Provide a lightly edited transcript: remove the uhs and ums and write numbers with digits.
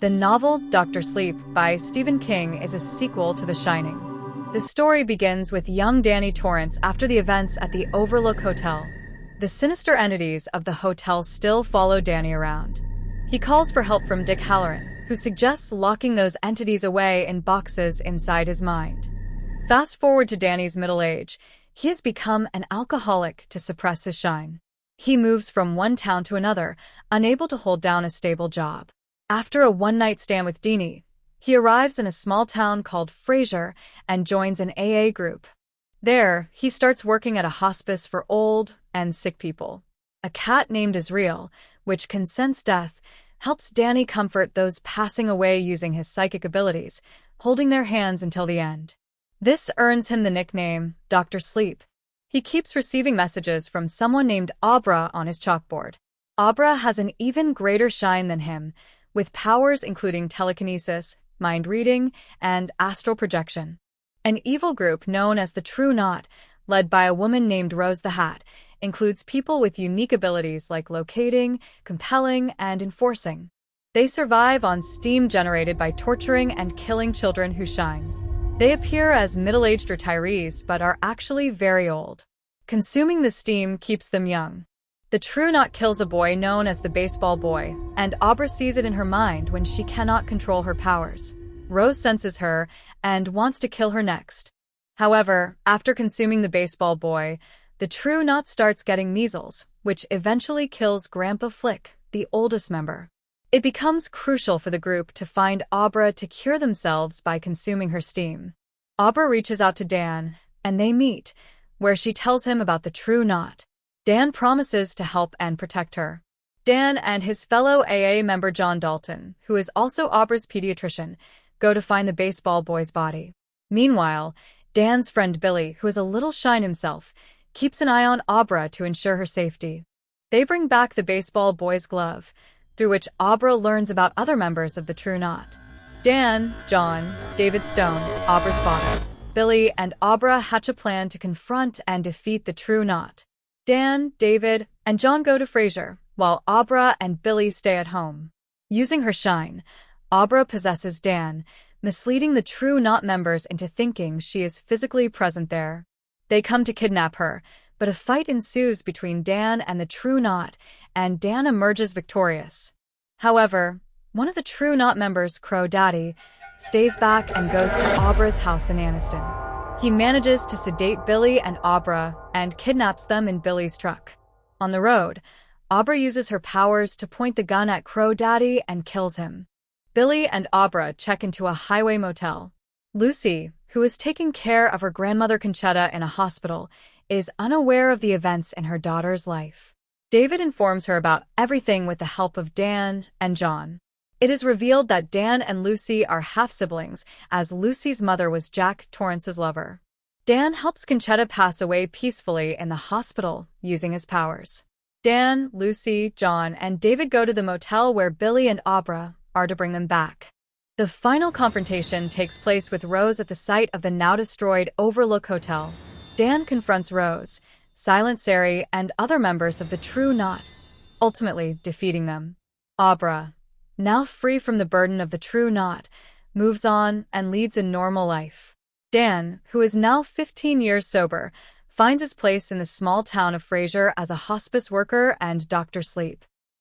The novel Dr. Sleep by Stephen King is a sequel to The Shining. The story begins with young Danny Torrance after the events at the Overlook Hotel. The sinister entities of the hotel still follow Danny around. He calls for help from Dick Halloran, who suggests locking those entities away in boxes inside his mind. Fast forward to Danny's middle age, he has become an alcoholic to suppress his shine. He moves from one town to another, unable to hold down a stable job. After a one-night stand with Deanie, he arrives in a small town called Frasier and joins an AA group. There, he starts working at a hospice for old and sick people. A cat named Israel, which can sense death, helps Danny comfort those passing away using his psychic abilities, holding their hands until the end. This earns him the nickname Dr. Sleep. He keeps receiving messages from someone named Abra on his chalkboard. Abra has an even greater shine than him, with powers including telekinesis, mind reading, and astral projection. An evil group known as the True Knot, led by a woman named Rose the Hat, includes people with unique abilities like locating, compelling, and enforcing. They survive on steam generated by torturing and killing children who shine. They appear as middle-aged retirees but are actually very old. Consuming the steam keeps them young. The True Knot kills a boy known as the Baseball Boy, and Abra sees it in her mind when she cannot control her powers. Rose senses her and wants to kill her next. However, after consuming the Baseball Boy, the True Knot starts getting measles, which eventually kills Grandpa Flick, the oldest member. It becomes crucial for the group to find Abra to cure themselves by consuming her steam. Abra reaches out to Dan, and they meet, where she tells him about the True Knot. Dan promises to help and protect her. Dan and his fellow AA member John Dalton, who is also Abra's pediatrician, go to find the Baseball Boy's body. Meanwhile, Dan's friend Billy, who is a little shine himself, keeps an eye on Abra to ensure her safety. They bring back the Baseball Boy's glove, through which Abra learns about other members of the True Knot. Dan, John, David Stone, Abra's father, Billy, and Abra hatch a plan to confront and defeat the True Knot. Dan, David, and John go to Frasier, while Abra and Billy stay at home. Using her shine, Abra possesses Dan, misleading the True Knot members into thinking she is physically present there. They come to kidnap her, but a fight ensues between Dan and the True Knot, and Dan emerges victorious. However, one of the True Knot members, Crow Daddy, stays back and goes to Abra's house in Anniston. He manages to sedate Billy and Abra and kidnaps them in Billy's truck. On the road, Abra uses her powers to point the gun at Crow Daddy and kills him. Billy and Abra check into a highway motel. Lucy, who is taking care of her grandmother Conchetta in a hospital, is unaware of the events in her daughter's life. David informs her about everything with the help of Dan and John. It is revealed that Dan and Lucy are half-siblings, as Lucy's mother was Jack Torrance's lover. Dan helps Conchetta pass away peacefully in the hospital using his powers. Dan, Lucy, John, and David go to the motel where Billy and Abra are to bring them back. The final confrontation takes place with Rose at the site of the now-destroyed Overlook Hotel. Dan confronts Rose, Silent Sari, and other members of the True Knot, ultimately defeating them. Abra, now free from the burden of the True Knot, moves on and leads a normal life. Dan, who is now 15 years sober, finds his place in the small town of Frasier as a hospice worker and Dr. Sleep.